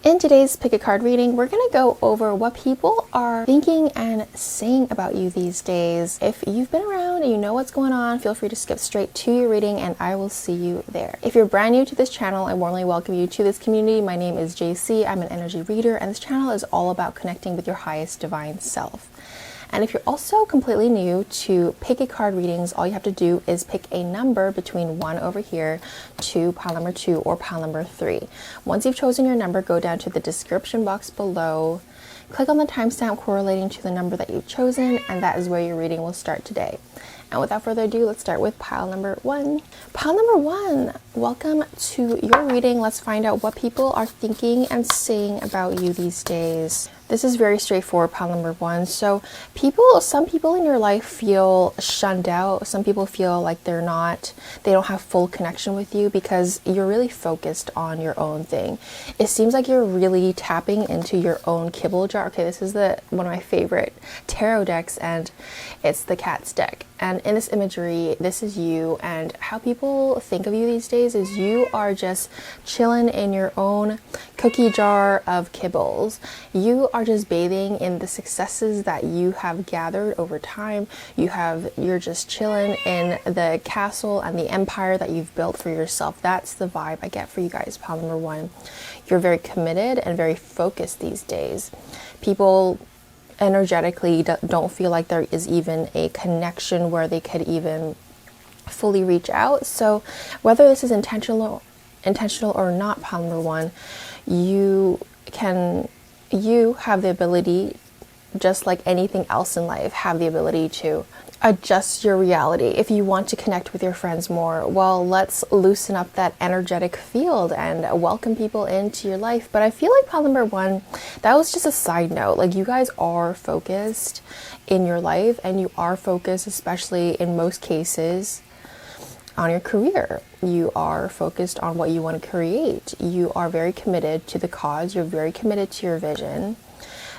In today's pick a card reading, we're going to go over what people are thinking and saying about you these days. If you've been around and you know what's going on, feel free to skip straight to your reading and I will see you there. If you're brand new to this channel, I warmly welcome you to this community. My name is Jacey. I'm an energy reader and this channel is all about connecting with your highest divine self. And if you're also completely new to pick a card readings, all you have to do is pick a number between 1 over here to pile number 2 or pile number 3. Once you've chosen your number, go down to the description box below, click on the timestamp correlating to the number that you've chosen, and that is where your reading will start today. And without further ado, let's start with pile number 1. Pile number 1, welcome to your reading. Let's find out what people are thinking and saying about you these days. This is very straightforward, pile number 1. So some people in your life feel shunned out. Some people feel like they don't have full connection with you because you're really focused on your own thing. It seems like you're really tapping into your own kibble jar. Okay, this is one of my favorite tarot decks and it's the Cat's deck. And in this imagery, this is you, and how people think of you these days is you are just chilling in your own cookie jar of kibbles. You are just bathing in the successes that you have gathered over time. You're just chilling in the castle and the empire that you've built for yourself. That's the vibe I get for you guys, pile number 1. You're very committed and very focused these days. People energetically don't feel like there is even a connection where they could even fully reach out. So whether this is intentional or not, pile number 1, you have the ability, just like anything else in life, have the ability to adjust your reality. If you want to connect with your friends more, well, let's loosen up that energetic field and welcome people into your life. But I feel like pile number 1, that was just a side note. Like, you guys are focused in your life, and you are focused, especially in most cases, on your career. You are focused on what you want to create. You are very committed to the cause. You're very committed to your vision.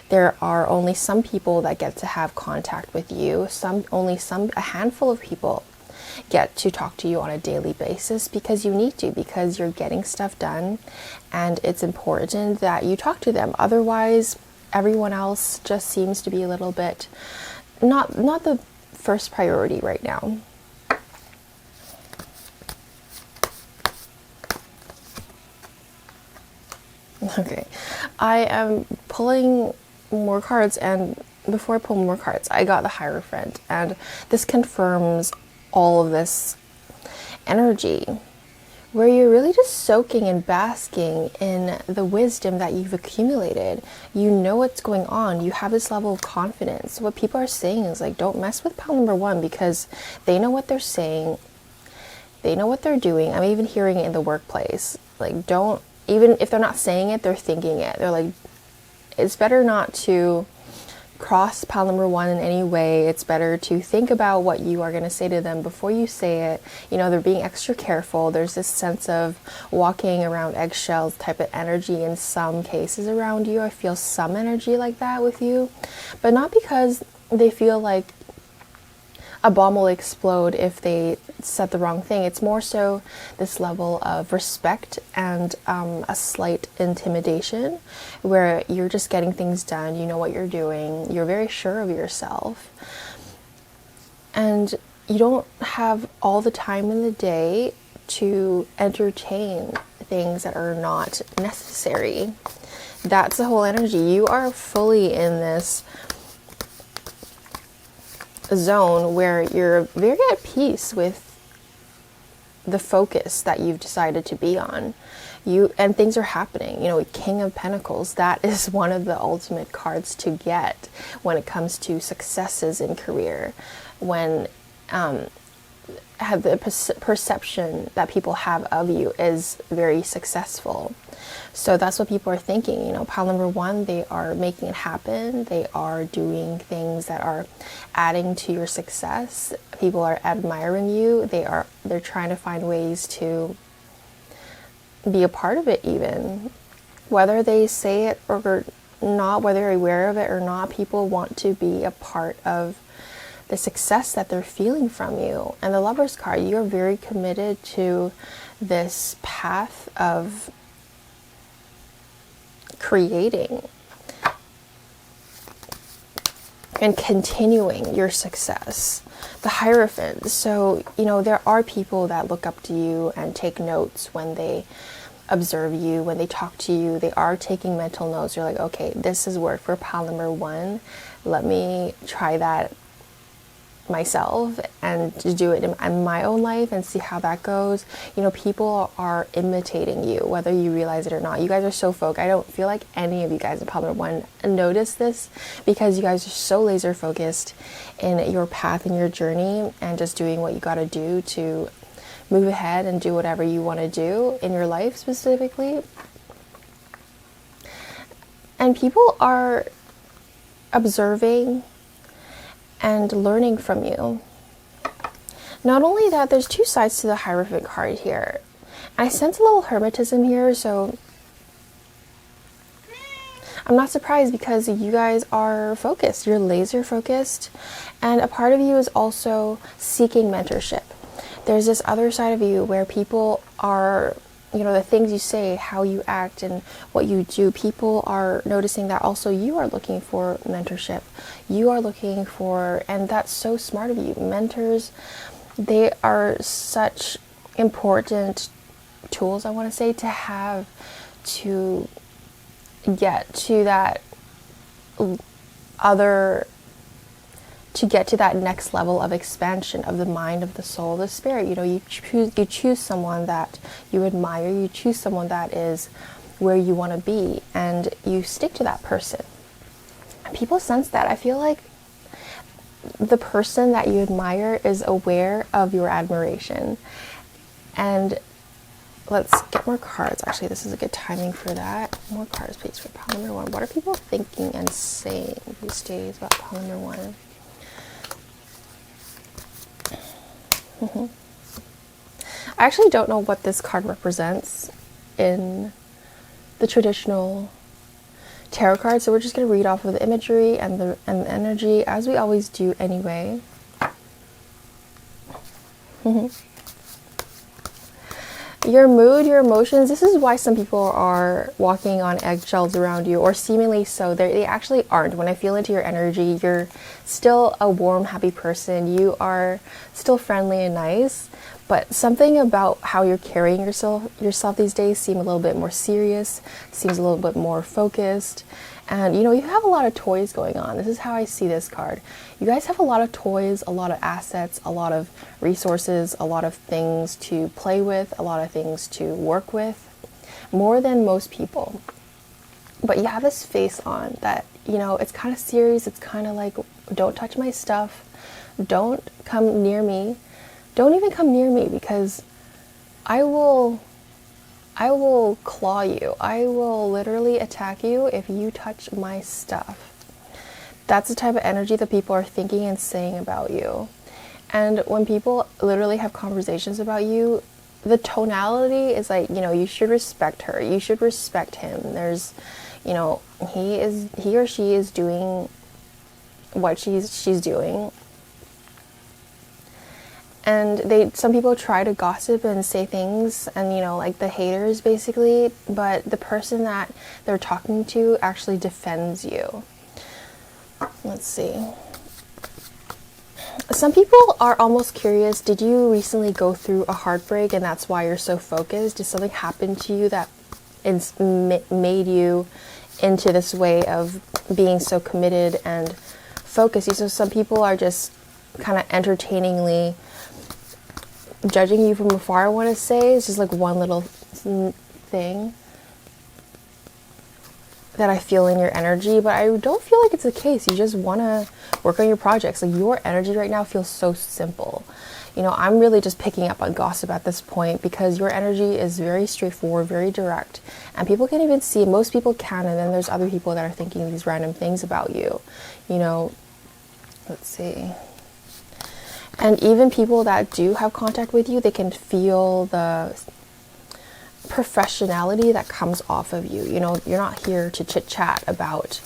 There are only some people that get to have contact with you. A handful of people get to talk to you on a daily basis because you need to, because you're getting stuff done and it's important that you talk to them. Otherwise, everyone else just seems to be a little bit not the first priority right now. Okay, I am pulling more cards, and before I pull more cards, I got the Hierophant, and this confirms all of this energy where you're really just soaking and basking in the wisdom that you've accumulated. You know what's going on. You have this level of confidence. What people are saying is like, don't mess with pile number 1 because they know what they're saying. They know what they're doing. I'm even hearing it in the workplace. Like, even if they're not saying it, they're thinking it. They're like, it's better not to cross pile number 1 in any way. It's better to think about what you are going to say to them before you say it. You know, they're being extra careful. There's this sense of walking around eggshells type of energy in some cases around you. I feel some energy like that with you, but not because they feel like a bomb will explode if they said the wrong thing. It's more so this level of respect and a slight intimidation where you're just getting things done. You know what you're doing. You're very sure of yourself. And you don't have all the time in the day to entertain things that are not necessary. That's the whole energy. You are fully in this zone where you're very at peace with the focus that you've decided to be on. And things are happening. You know, King of Pentacles, that is one of the ultimate cards to get when it comes to successes in career. When have the perception that people have of you is very successful. So that's what people are thinking. You know, pile number 1, they are making it happen. They are doing things that are adding to your success. People are admiring you. They're trying to find ways to be a part of it, even whether they say it or not, whether they're aware of it or not. People want to be a part of the success that they're feeling from you. And the Lover's card, you're very committed to this path of creating and continuing your success. The Hierophant. So, you know, there are people that look up to you and take notes when they observe you, when they talk to you. They are taking mental notes. You're like, okay, this has worked for pile number 1. Let me try that myself and to do it in my own life and see how that goes. You know, people are imitating you, whether you realize it or not. You guys are so focused. I don't feel like any of you guys in pile number 1 notice this, because you guys are so laser focused in your path and your journey and just doing what you got to do to move ahead and do whatever you want to do in your life specifically. And people are observing and learning from you. Not only that, there's 2 sides to the Hierophant card here. I sense a little hermetism here, so I'm not surprised, because you guys are focused. You're laser focused, and a part of you is also seeking mentorship. There's this other side of you where people are, you know, the things you say, how you act, and what you do, people are noticing that also you are looking for mentorship. You are looking for, and that's so smart of you. Mentors, they are such important tools, I want to say, to have to get to that to get to that next level of expansion of the mind, of the soul, the spirit. You know, you choose someone that you admire, you choose someone that is where you want to be, and you stick to that person. People sense that. I feel like the person that you admire is aware of your admiration. And let's get more cards. Actually, this is a good timing for that. More cards, please, for pile number 1. What are people thinking and saying these days about pile number 1? I actually don't know what this card represents in the traditional tarot card, so we're just going to read off of the imagery and the energy, as we always do anyway. Your mood, your emotions, this is why some people are walking on eggshells around you, or seemingly so. They actually aren't. When I feel into your energy, you're still a warm, happy person. You are still friendly and nice, but something about how you're carrying yourself these days seem a little bit more serious, seems a little bit more focused. And, you know, you have a lot of toys going on. This is how I see this card. You guys have a lot of toys, a lot of assets, a lot of resources, a lot of things to play with, a lot of things to work with, more than most people. But you have this face on that, you know, it's kind of serious. It's kind of like, don't touch my stuff. Don't come near me. Don't even come near me, because I will claw you. I will literally attack you if you touch my stuff. That's the type of energy that people are thinking and saying about you. And when people literally have conversations about you, the tonality is like, you know, you should respect her. You should respect him. There's, you know, he or she is doing what she's doing. And some people try to gossip and say things, and, you know, like the haters basically, but the person that they're talking to actually defends you. Let's see. Some people are almost curious, did you recently go through a heartbreak and that's why you're so focused? Did something happen to you that made you into this way of being so committed and focused? So some people are just kind of entertainingly judging you from afar, I want to say. It's just like one little thing that I feel in your energy, but I don't feel like it's the case. You just want to work on your projects. Like, your energy right now feels so simple. You know, I'm really just picking up on gossip at this point, because your energy is very straightforward, very direct, and people can't even see. Most people can, and then there's other people that are thinking these random things about you. You know, let's see. And even people that do have contact with you, they can feel the professionality that comes off of you. You know, you're not here to chit-chat about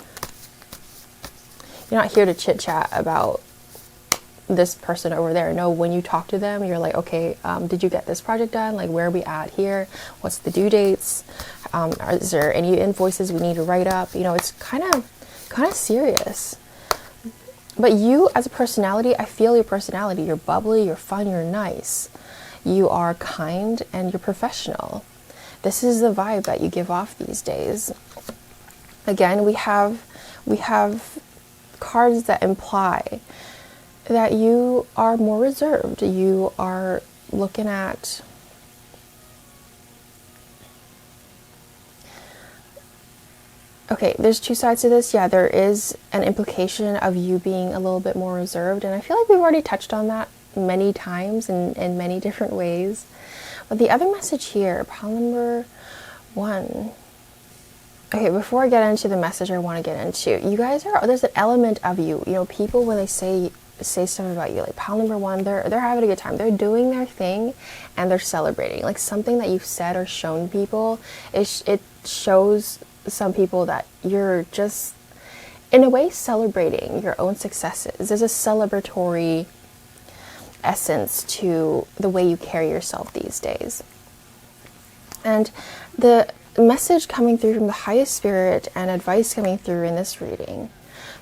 this person over there. No, when you talk to them, you're like, okay, did you get this project done? Like, where are we at here? What's the due dates? Is there any invoices we need to write up? You know, it's kind of serious. But you as a personality, I feel your personality. You're bubbly, you're fun, you're nice. You are kind and you're professional. This is the vibe that you give off these days. Again, we have cards that imply that you are more reserved. You are looking at okay, there's two sides to this. Yeah, there is an implication of you being a little bit more reserved, and I feel like we've already touched on that many times in many different ways. But the other message here, pile number 1. Okay, before I get into the message I want to get into, you guys there's an element of you, you know, people when they say stuff about you, like pile number 1, they're having a good time. They're doing their thing and they're celebrating. Like something that you've said or shown people, it shows some people that you're just, in a way, celebrating your own successes. There's a celebratory essence to the way you carry yourself these days. And the message coming through from the highest spirit and advice coming through in this reading,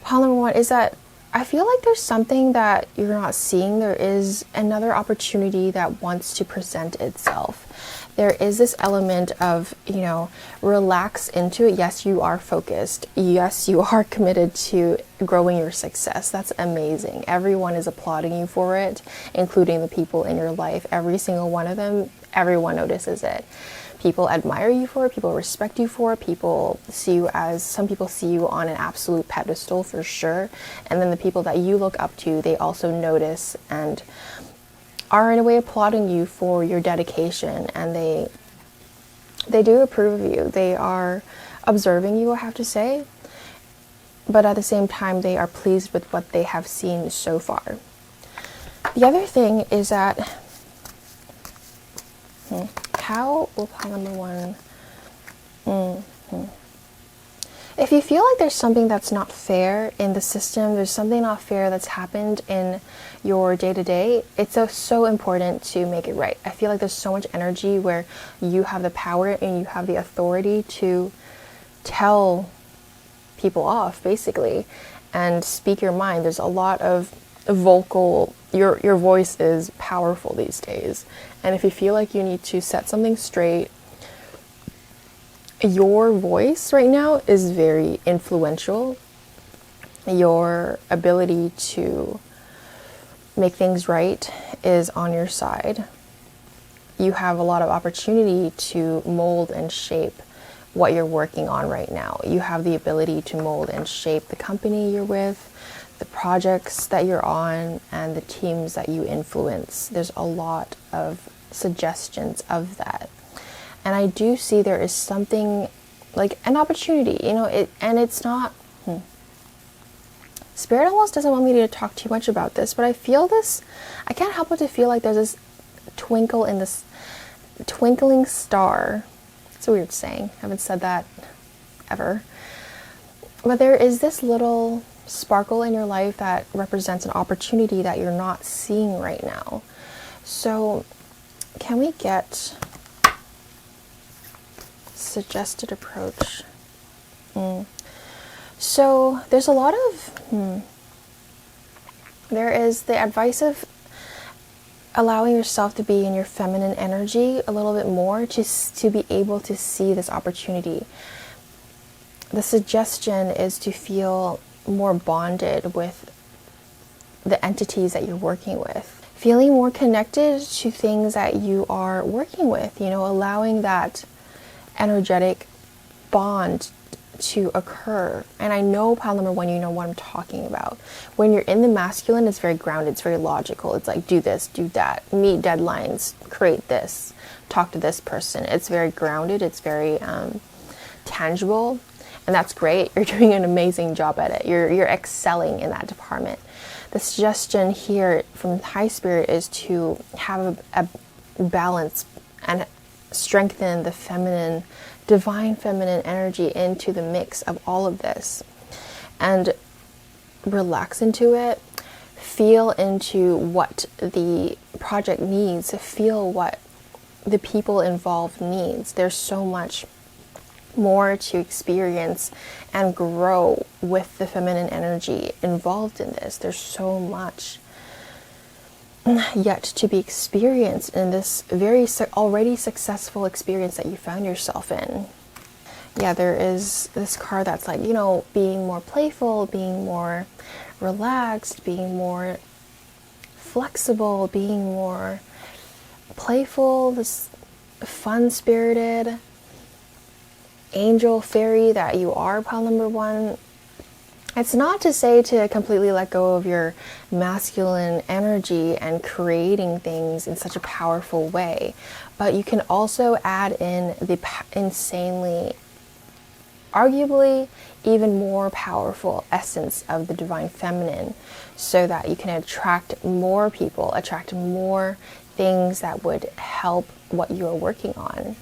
pile number 1, is that I feel like there's something that you're not seeing. There is another opportunity that wants to present itself. There is this element of, you know, relax into it. Yes, you are focused. Yes, you are committed to growing your success. That's amazing. Everyone is applauding you for it, including the people in your life. Every single one of them, everyone notices it. People admire you for it, people respect you for it, some people see you on an absolute pedestal for sure. And then the people that you look up to, they also notice and are in a way applauding you for your dedication, and they do approve of you. They are observing you, I have to say, but at the same time they are pleased with what they have seen so far. The other thing is that how will pile number 1 if you feel like there's something that's not fair in the system, there's something not fair that's happened in your day-to-day, it's so important to make it right. I feel like there's so much energy where you have the power and you have the authority to tell people off, basically, and speak your mind. There's a lot of vocal, your voice is powerful these days. And if you feel like you need to set something straight, your voice right now is very influential. Your ability to make things right is on your side. You have a lot of opportunity to mold and shape what you're working on right now. You have the ability to mold and shape the company you're with, the projects that you're on, and the teams that you influence. There's a lot of suggestions of that. And I do see there is something like an opportunity, you know, and it's not, Spirit almost doesn't want me to talk too much about this, but I feel this, I can't help but to feel like there's this twinkle in this twinkling star. It's a weird saying. I haven't said that ever. But there is this little sparkle in your life that represents an opportunity that you're not seeing right now. So can we get suggested approach? So there's a lot of there is the advice of allowing yourself to be in your feminine energy a little bit more, just to be able to see this opportunity. The suggestion is to feel more bonded with the entities that you're working with, feeling more connected to things that you are working with, you know, allowing that energetic bond to occur. And I know pile number 1, you know what I'm talking about. When you're in the masculine, it's very grounded, it's very logical. It's like, do this, do that, meet deadlines, create this, talk to this person. It's very grounded, it's very tangible, and that's great. You're doing an amazing job at it. You're excelling in that department. The suggestion here from High Spirit is to have a balance and strengthen the feminine, divine feminine energy into the mix of all of this, and relax into it, feel into what the project needs, feel what the people involved needs. There's so much more to experience and grow with the feminine energy involved in this. There's so much yet to be experienced in this very already successful experience that you found yourself in. Yeah, there is this card that's like, you know, being more playful, being more relaxed, being more flexible, being more playful, this fun-spirited angel fairy that you are, pile number one. It's not to say to completely let go of your masculine energy and creating things in such a powerful way, but you can also add in the insanely, arguably even more powerful essence of the divine feminine, so that you can attract more people, attract more things that would help what you are working on.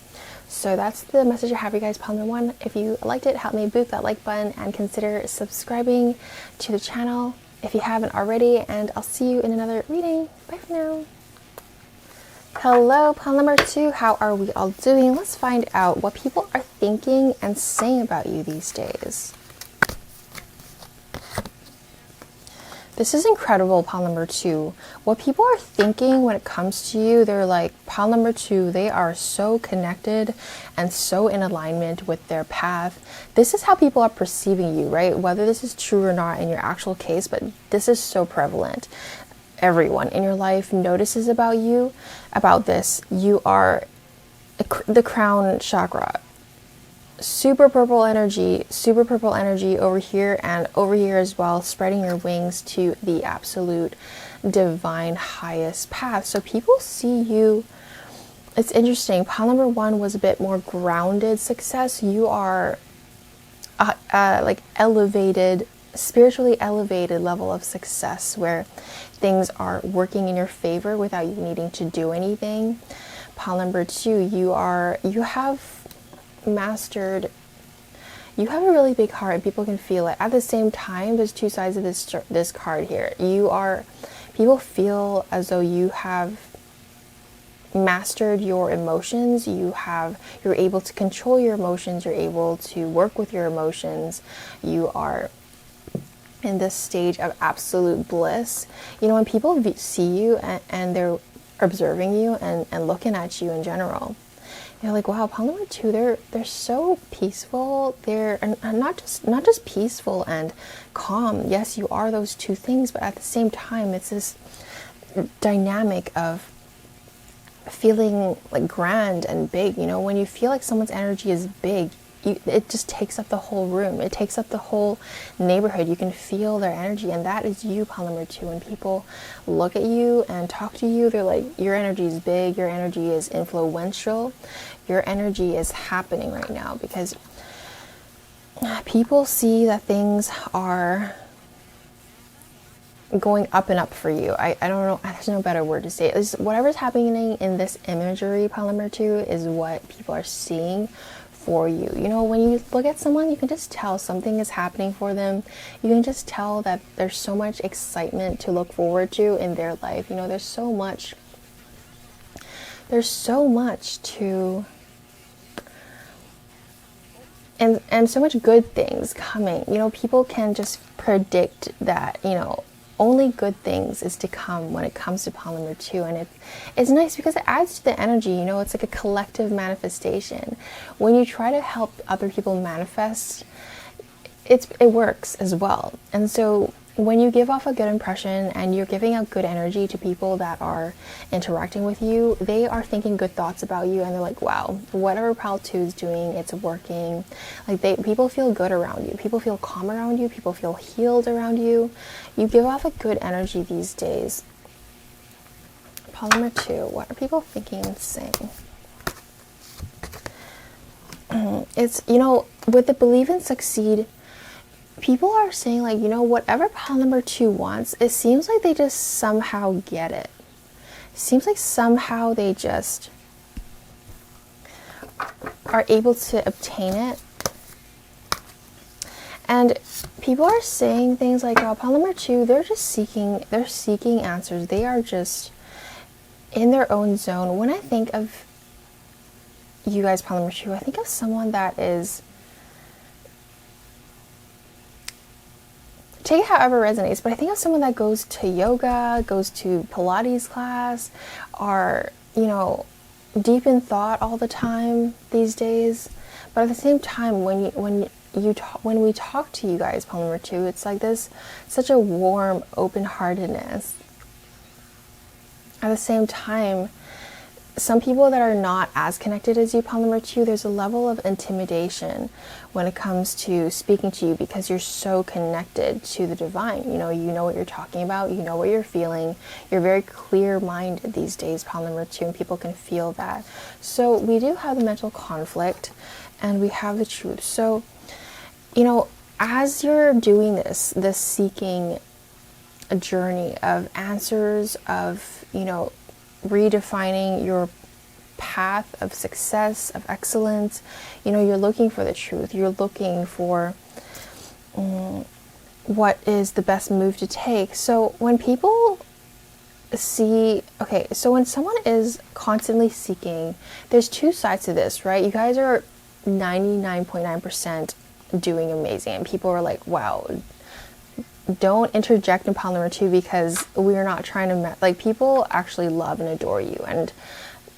So that's the message I have for you guys, pile number one. If you liked it, help me boot that like button and consider subscribing to the channel if you haven't already, and I'll see you in another reading. Bye for now. Hello, pile number two. How are we all doing? Let's find out what people are thinking and saying about you these days. This is incredible, pile number two. What people are thinking when it comes to you, they're like, pile number two, they are so connected and so in alignment with their path. This is how people are perceiving you, right? Whether this is true or not in your actual case, but this is so prevalent. Everyone in your life notices about you, about this. You are the crown chakra. Super purple energy over here and over here as well, spreading your wings to the absolute divine highest path. So people see you. It's interesting. Pile number one was a bit more grounded success. You are like elevated, spiritually elevated level of success where things are working in your favor without you needing to do anything. Pile number two, you have mastered, you have a really big heart and people can feel it. At the same time, there's two sides of this card here. People feel as though you have mastered your emotions. You're able to control your emotions. You're able to work with your emotions. You are in this stage of absolute bliss. You know, when people see you and they're observing you and looking at you in general, you're like, wow, pile number two, they're so peaceful. They're not just peaceful and calm. Yes, you are those two things, but at the same time, it's this dynamic of feeling like grand and big. You know, when you feel like someone's energy is big, it just takes up the whole room. It takes up the whole neighborhood. You can feel their energy, and that is you, pile number two. When people look at you and talk to you, they're like, your energy is big, your energy is influential, your energy is happening right now, because people see that things are going up and up for you. I don't know, there's no better word to say it. It's whatever's happening in this imagery, pile number two, is what people are seeing for you. You know, when you look at someone, you can just tell something is happening for them. You can just tell that there's so much excitement to look forward to in their life. You know, there's so much to and so much good things coming. You know, people can just predict that, you know, only good things is to come when it comes to pile number two, and it's nice because it adds to the energy. You know, it's like a collective manifestation. When you try to help other people manifest, it works as well. And so when you give off a good impression and you're giving out good energy to people that are interacting with you, they are thinking good thoughts about you, and they're like, wow, whatever pile two is doing, it's working. Like people feel good around you. People feel calm around you. People feel healed around you. You give off a good energy these days. Pile number two, what are people thinking and saying? It's, you know, with the believe and succeed, people are saying, like, you know, whatever pile number two wants, it seems like they just somehow get it. Seems like somehow they just are able to obtain it. And people are saying things like, oh, pile number two, they're seeking answers. They are just in their own zone. When I think of you guys, pile number 2, I think of someone that is, take it however resonates, but I think of someone that goes to yoga, goes to Pilates class, are, you know, deep in thought all the time these days. But at the same time, when we talk to you guys, pile number 2, it's like this, such a warm open-heartedness. At the same time, some people that are not as connected as you, pile number 2, there's a level of intimidation when it comes to speaking to you because you're so connected to the divine. You know what you're talking about, you know what you're feeling. You're very clear-minded these days, pile number 2, and people can feel that. So we do have the mental conflict and we have the truth. So, you know, as you're doing this seeking a journey of answers, of, you know, redefining your path of success, of excellence, you know, you're looking for the truth. You're looking for what is the best move to take. So when people see, okay, so when someone is constantly seeking, there's two sides to this, right? You guys are 99.9% doing amazing, and people are like, wow, don't interject in pile number 2 because we're not trying to like, people actually love and adore you and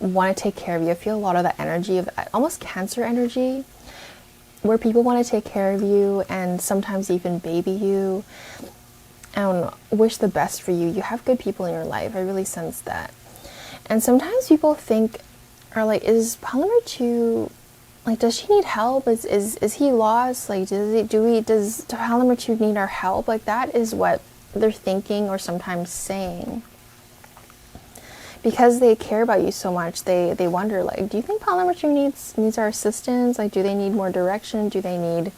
want to take care of you. I feel a lot of that energy, of almost Cancer energy, where people want to take care of you and sometimes even baby you and wish the best for you. You have good people in your life. I really sense that. And sometimes people think, are like, is pile number 2, like, does she need help? Is he lost? Like, does pile number 2 need our help? Like, that is what they're thinking or sometimes saying. Because they care about you so much, they wonder, like, do you think pile number 2 needs our assistance? Like, do they need more direction? Do they need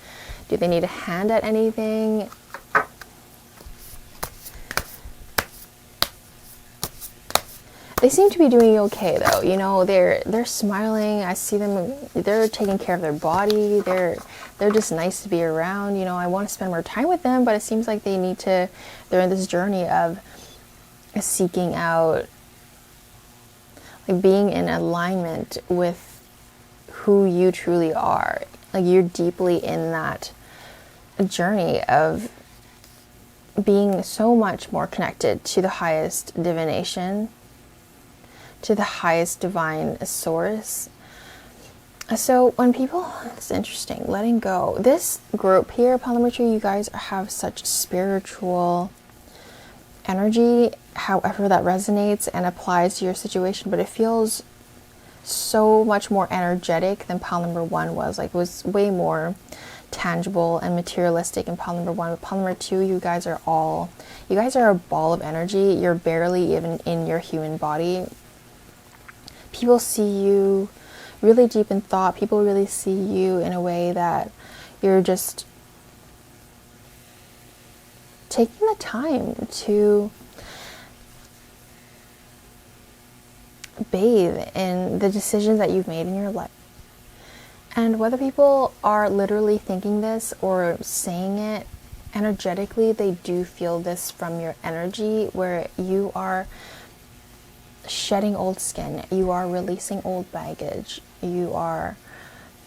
a hand at anything? They seem to be doing okay though, you know, they're smiling. I see them, they're taking care of their body. They're just nice to be around. You know, I want to spend more time with them, but it seems like they're in this journey of seeking out, like, being in alignment with who you truly are. Like, you're deeply in that journey of being so much more connected to the highest divination, to the highest divine source. So when people, it's interesting, letting go. This group here, pile number 2, you guys have such spiritual energy, however that resonates and applies to your situation, but it feels so much more energetic than pile number 1 was. Like, it was way more tangible and materialistic in pile number 1. But pile number 2, you guys are a ball of energy. You're barely even in your human body. People see you really deep in thought. People really see you in a way that you're just taking the time to bathe in the decisions that you've made in your life. And whether people are literally thinking this or saying it energetically, they do feel this from your energy, where you are shedding old skin, you are releasing old baggage, you are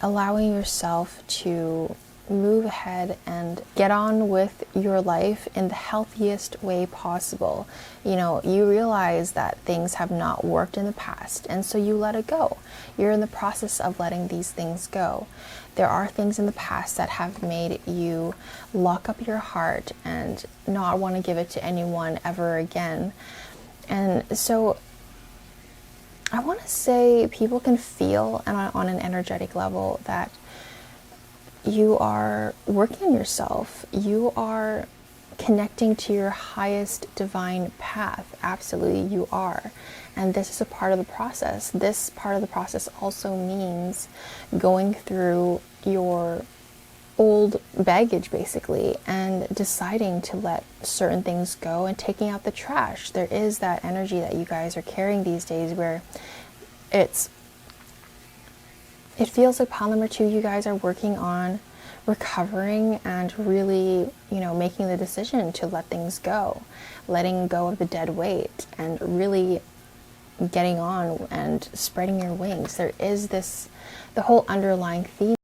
allowing yourself to move ahead and get on with your life in the healthiest way possible. You know, you realize that things have not worked in the past, and so you let it go. You're in the process of letting these things go. There are things in the past that have made you lock up your heart and not want to give it to anyone ever again. And so I want to say people can feel on an energetic level that you are working on yourself. You are connecting to your highest divine path. Absolutely, you are. And this is a part of the process. This part of the process also means going through your old baggage, basically, and deciding to let certain things go and taking out the trash. There is that energy that you guys are carrying these days where it feels like pile number 2, you guys are working on recovering and really, you know, making the decision to let things go, letting go of the dead weight, and really getting on and spreading your wings. There is this, the whole underlying theme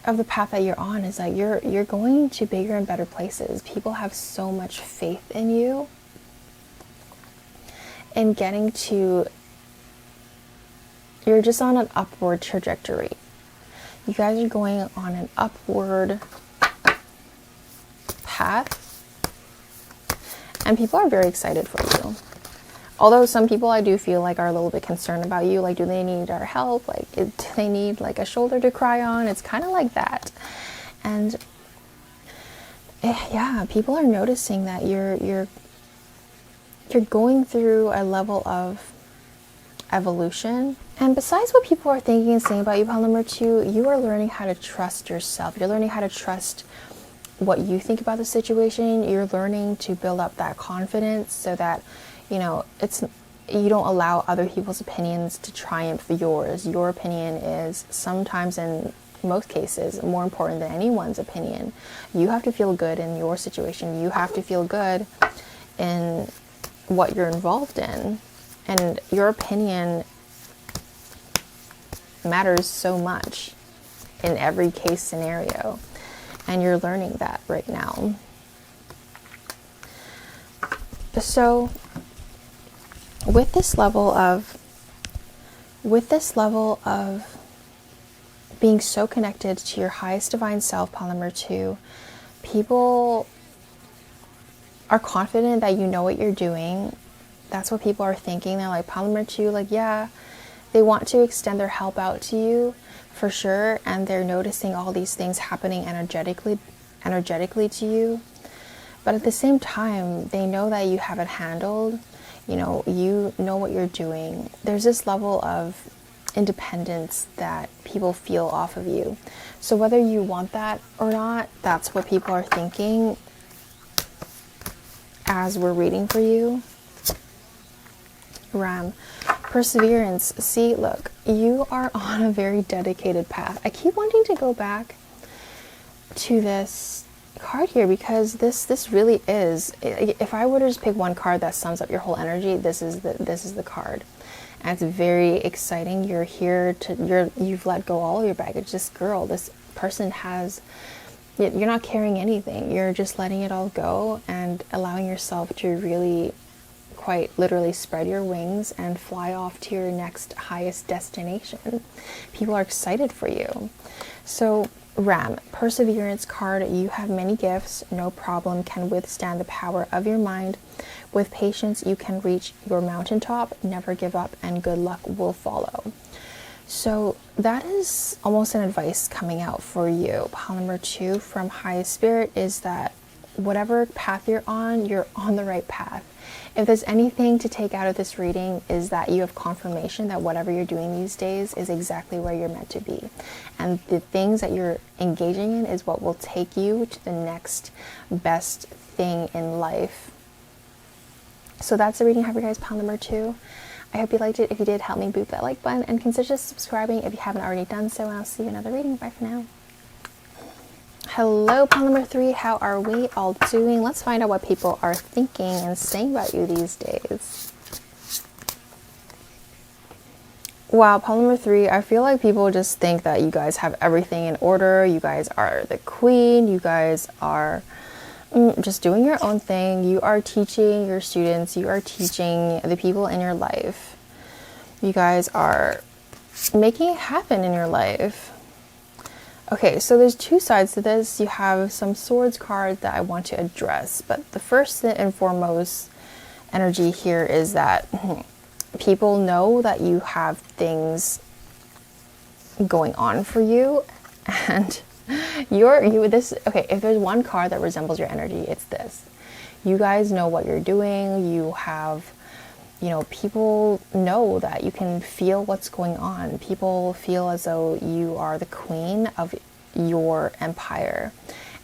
of the path that you're on is that you're going to bigger and better places. People have so much faith in you and getting to, you're just on an upward trajectory. You guys are going on an upward path, and people are very excited for you. Although some people I do feel like are a little bit concerned about you, like, do they need our help? Like, do they need like a shoulder to cry on? It's kind of like that. And yeah, people are noticing that you're going through a level of evolution. And besides what people are thinking and saying about you, pile number 2, you are learning how to trust yourself. You're learning how to trust what you think about the situation. You're learning to build up that confidence so that, you know, you don't allow other people's opinions to triumph yours. Your opinion is sometimes, in most cases, more important than anyone's opinion. You have to feel good in your situation. You have to feel good in what you're involved in. And your opinion matters so much in every case scenario. And you're learning that right now. So with this level of being so connected to your highest divine self, pile number 2, people are confident that you know what you're doing. That's what people are thinking. They're like, pile number 2, like, yeah, they want to extend their help out to you for sure, and they're noticing all these things happening energetically to you. But at the same time, they know that you have it handled. You know what you're doing. There's this level of independence that people feel off of you. So whether you want that or not, that's what people are thinking as we're reading for you. Ram, perseverance. See, look, you are on a very dedicated path. I keep wanting to go back to this card here because this really is, if I were to just pick one card that sums up your whole energy, this is the card. And it's very exciting. You're here to, you've let go all of your baggage. This person has, you're not carrying anything. You're just letting it all go and allowing yourself to really quite literally spread your wings and fly off to your next highest destination. People are excited for you. So Ram, perseverance card. You have many gifts. No problem can withstand the power of your mind. With patience, you can reach your mountaintop. Never give up, and good luck will follow. So that is almost an advice coming out for you. Pile number 2 from highest spirit is that whatever path you're on the right path. If there's anything to take out of this reading, is that you have confirmation that whatever you're doing these days is exactly where you're meant to be. And the things that you're engaging in is what will take you to the next best thing in life. So that's the reading I have for you guys, pile number 2. I hope you liked it. If you did, help me boop that like button and consider subscribing if you haven't already done so. And I'll see you in another reading. Bye for now. Hello, pile number 3. How are we all doing? Let's find out what people are thinking and saying about you these days. Wow, pile number 3. I feel like people just think that you guys have everything in order. You guys are the queen. You guys are just doing your own thing. You are teaching your students. You are teaching the people in your life. You guys are making it happen in your life. Okay, so there's 2 sides to this. You have some swords cards that I want to address, but the first and foremost energy here is that people know that you have things going on for you, and okay, if there's one card that resembles your energy, it's this. You guys know what you're doing. You have, people know that you can feel what's going on. People feel as though you are the queen of your empire,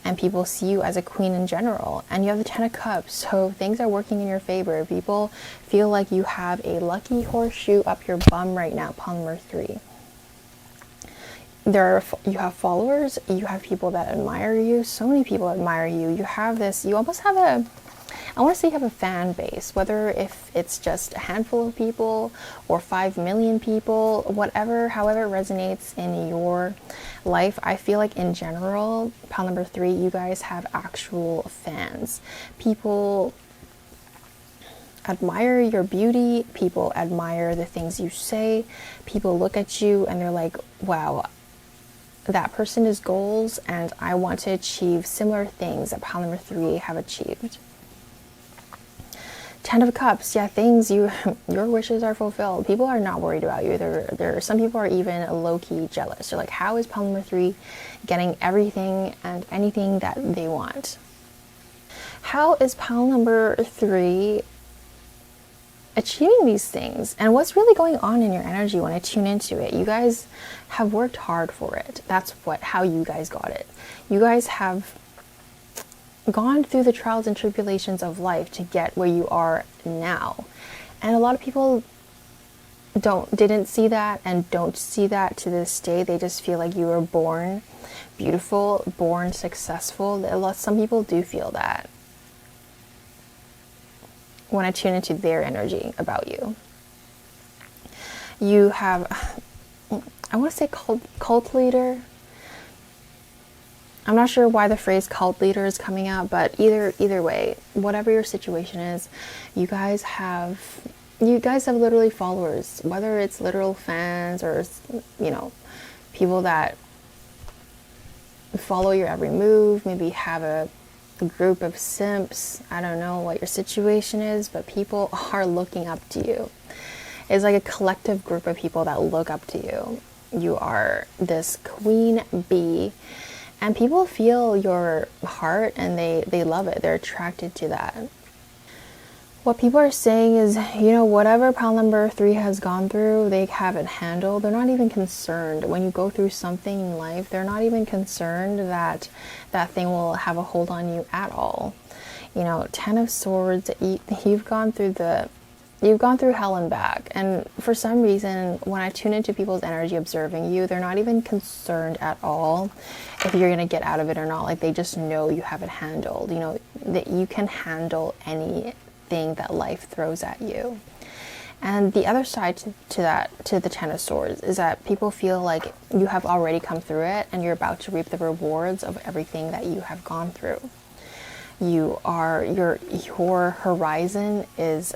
and people see you as a queen in general. And you have the 10 of Cups, so things are working in your favor. People feel like you have a lucky horseshoe up your bum right now, pile number 3. You have followers, you have people that admire you. So many people admire you. You have this, you almost have I want to say you have a fan base, whether if it's just a handful of people or 5 million people, whatever, however it resonates in your life. I feel like in general, pile number 3, you guys have actual fans. People admire your beauty, people admire the things you say, people look at you and they're like, wow, that person is goals and I want to achieve similar things that pile number 3 have achieved. 10 of Cups, yeah, things your wishes are fulfilled. People are not worried about you. Some people are even low-key jealous. They're like, how is pile number 3 getting everything and anything that they want? How is pile number 3 achieving these things? And what's really going on in your energy when I tune into it? You guys have worked hard for it. That's how you guys got it. You guys have gone through the trials and tribulations of life to get where you are now. And a lot of people didn't see that and don't see that to this day. They just feel like you were born beautiful, born successful. Some people do feel that when I tune into their energy about you. You have, I want to say cult leader. I'm not sure why the phrase cult leader is coming out, but either way, whatever your situation is, you guys have literally followers, whether it's literal fans or, people that follow your every move, maybe have a group of simps. I don't know what your situation is, but people are looking up to you. It's like a collective group of people that look up to you. You are this queen bee. And people feel your heart and they love it. They're attracted to that. What people are saying is, whatever pile number 3 has gone through, they haven't handled. They're not even concerned. When you go through something in life, they're not even concerned that that thing will have a hold on you at all. 10 of Swords, you've gone through hell and back. And for some reason, when I tune into people's energy observing you, they're not even concerned at all if you're going to get out of it or not. Like, they just know you have it handled. That you can handle anything that life throws at you. And the other side to the 10 of Swords, is that people feel like you have already come through it and you're about to reap the rewards of everything that you have gone through. Your horizon is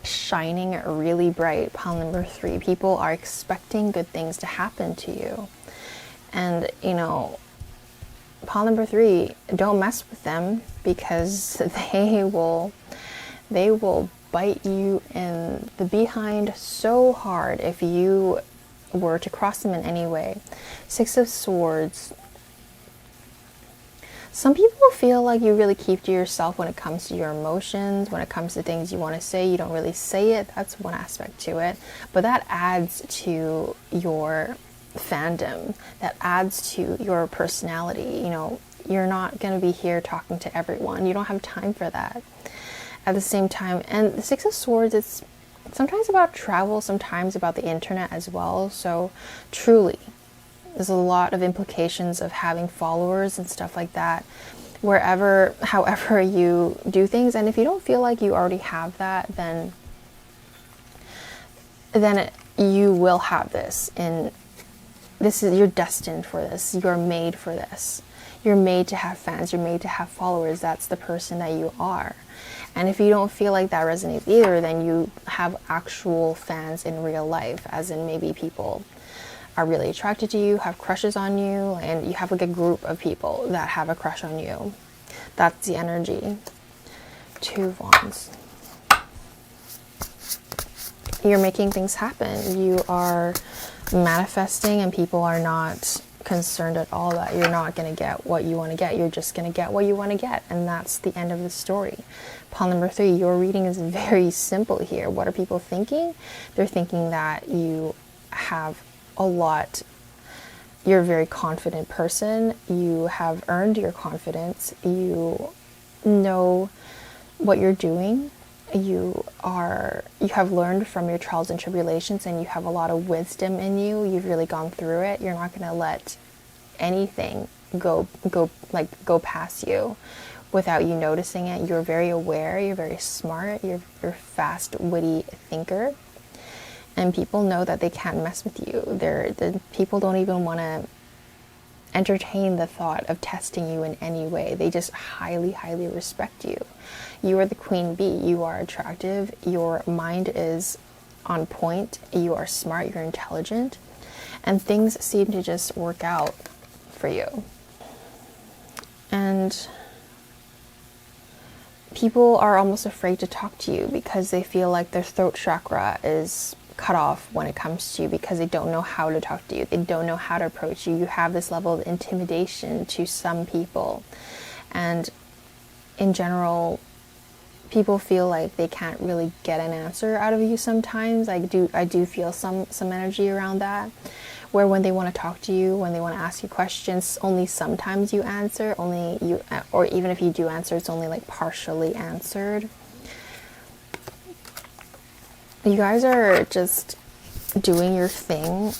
shining really bright, pile number 3. People are expecting good things to happen to you. And, pile number 3, don't mess with them, because they will bite you in the behind so hard if you were to cross them in any way. 6 of Swords. Some people feel like you really keep to yourself when it comes to your emotions, when it comes to things you want to say. You don't really say it. That's one aspect to it. But that adds to your fandom. That adds to your personality. You're not going to be here talking to everyone. You don't have time for that. At the same time, and the 6 of Swords, it's sometimes about travel, sometimes about the internet as well. So truly, there's a lot of implications of having followers and stuff like that, however you do things. And if you don't feel like you already have that, then you will have this. And you're destined for this. You're made for this. You're made to have fans. You're made to have followers. That's the person that you are. And if you don't feel like that resonates either, then you have actual fans in real life, as in maybe people are really attracted to you, have crushes on you, and you have like a group of people that have a crush on you. That's the energy. 2 of Wands. You're making things happen. You are manifesting, and people are not concerned at all that you're not going to get what you want to get. You're just going to get what you want to get, and that's the end of the story. Pile number 3, your reading is very simple here. What are people thinking? They're thinking that you have a lot. You're a very confident person. You have earned your confidence. You know what you're doing. You have learned from your trials and tribulations, and you have a lot of wisdom in you. You've really gone through it. You're not going to let anything go past you. without you noticing it. You're very aware, you're very smart, you're a fast, witty thinker. And people know that they can't mess with you. The people don't even want to entertain the thought of testing you in any way. They just highly, highly respect you. You are the queen bee. You are attractive. Your mind is on point. You are smart. You're intelligent. And things seem to just work out for you. And people are almost afraid to talk to you because they feel like their throat chakra is cut off when it comes to you, because they don't know how to talk to you. They don't know how to approach you. You have this level of intimidation to some people. And in general, people feel like they can't really get an answer out of you sometimes. I do feel some energy around that, where when they want to talk to you, when they want to ask you questions, only sometimes you answer, or even if you do answer, it's only like partially answered. You guys are just doing your thing.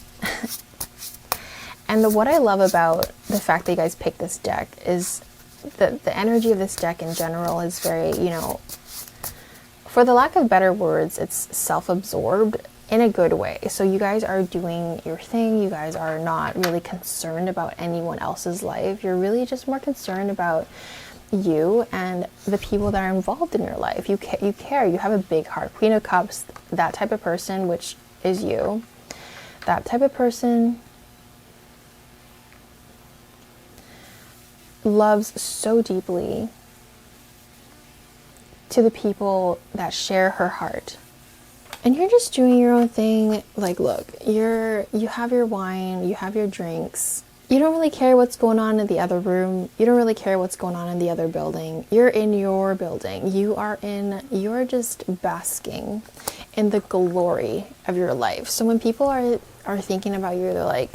And what I love about the fact that you guys picked this deck is the energy of this deck in general is very, for the lack of better words, it's self-absorbed in a good way. So you guys are doing your thing. You guys are not really concerned about anyone else's life. You're really just more concerned about you and the people that are involved in your life. You care. You have a big heart. Queen of Cups, that type of person, which is you. That type of person loves so deeply to the people that share her heart. And you're just doing your own thing. Like, look, you have your wine, you have your drinks. You don't really care what's going on in the other room. You don't really care what's going on in the other building. You're in your building. You're just basking in the glory of your life. So when people are thinking about you, they're like,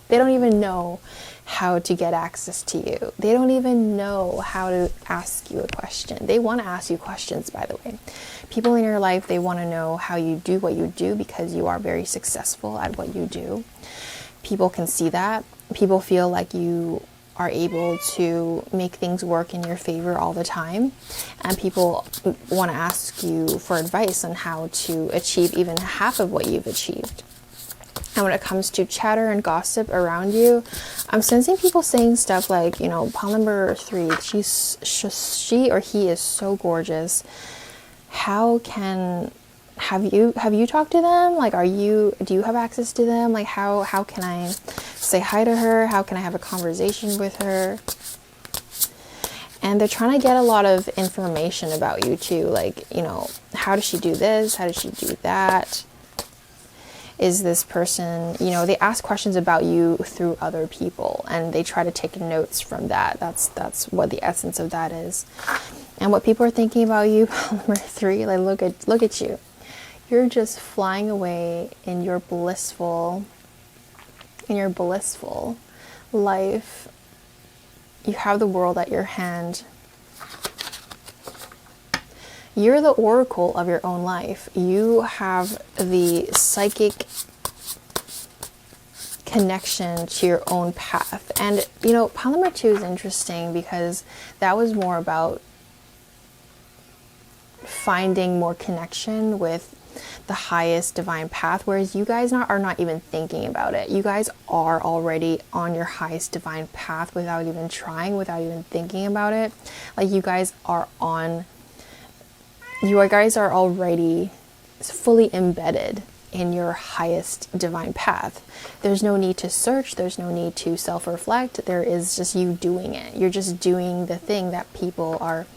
they don't even know how to get access to you. They don't even know how to ask you a question. They want to ask you questions, by the way. People in your life, they want to know how you do what you do because you are very successful at what you do. People can see that. People feel like you are able to make things work in your favor all the time. And people want to ask you for advice on how to achieve even half of what you've achieved. And when it comes to chatter and gossip around you, I'm sensing people saying stuff like, pile number 3, she or he is so gorgeous. Have you talked to them? Like, do you have access to them? Like, how can I say hi to her? How can I have a conversation with her? And they're trying to get a lot of information about you too. Like, how does she do this? How does she do that? Is this person, they ask questions about you through other people and they try to take notes from that. That's what the essence of that is. And what people are thinking about you, number 3, like look at you. You're just flying away in your blissful life. You have the world at your hand. You're the oracle of your own life. You have the psychic connection to your own path. And, pile number 2 is interesting because that was more about finding more connection with the highest divine path, whereas you guys are not even thinking about it. You guys are already on your highest divine path without even trying, without even thinking about it. Like, you guys are already fully embedded in your highest divine path. There's no need to search. There's no need to self-reflect. There is just you doing it. You're just doing the thing that people are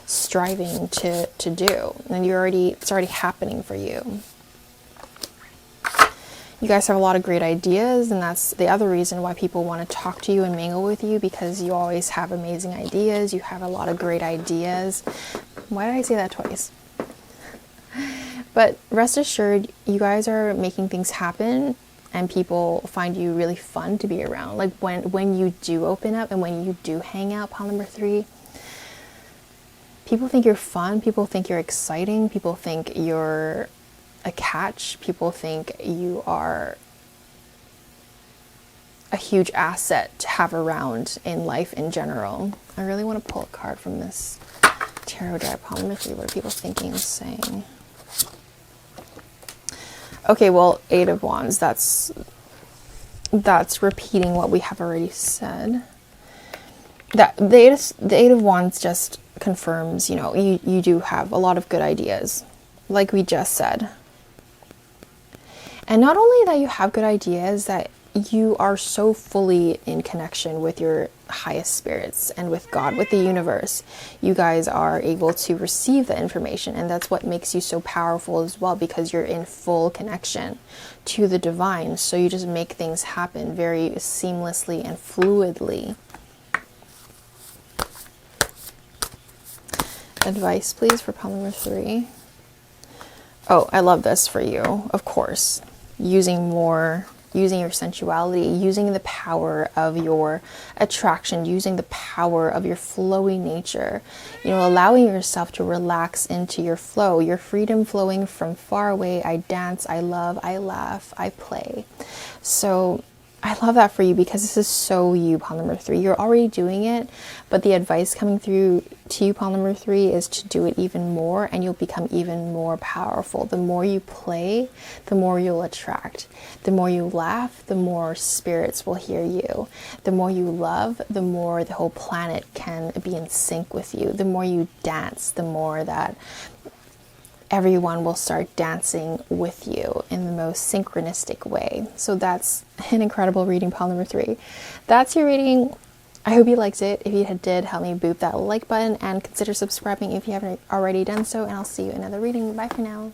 striving to do. And it's already happening for you. You guys have a lot of great ideas, and that's the other reason why people want to talk to you and mingle with you, because you always have amazing ideas. You have a lot of great ideas. Why did I say that twice? But rest assured, you guys are making things happen, and people find you really fun to be around. Like when you do open up and when you do hang out, pile number 3, people think you're fun. People think you're exciting. People think you're a catch. People think you are a huge asset to have around in life in general. I really want to pull a card from this tarot deck, polymetry. What are people thinking and saying? Okay, well, Eight of Wands, that's repeating what we have already said. That the Eight of Wands just confirms, you know, you do have a lot of good ideas, like we just said. And not only that you have good ideas, that you are so fully in connection with your highest spirits and with God, with the universe. You guys are able to receive the information, and that's what makes you so powerful as well, because you're in full connection to the divine. So you just make things happen very seamlessly and fluidly. Advice, please, for pile number 3. Oh, I love this for you, of course. Using your sensuality, using the power of your attraction, using the power of your flowy nature, you know, allowing yourself to relax into your flow, your freedom flowing from far away. I dance, I love, I laugh, I play. So I love that for you, because this is so you, pile number 3. You're already doing it, but the advice coming through to you, pile number 3, is to do it even more, and you'll become even more powerful. The more you play, the more you'll attract. The more you laugh, the more spirits will hear you. The more you love, the more the whole planet can be in sync with you. The more you dance, the more that everyone will start dancing with you in the most synchronistic way. So that's an incredible reading, pile number 3. That's your reading. I hope you liked it. If you did, help me boop that like button and consider subscribing if you haven't already done so, and I'll see you in another reading. Bye for now.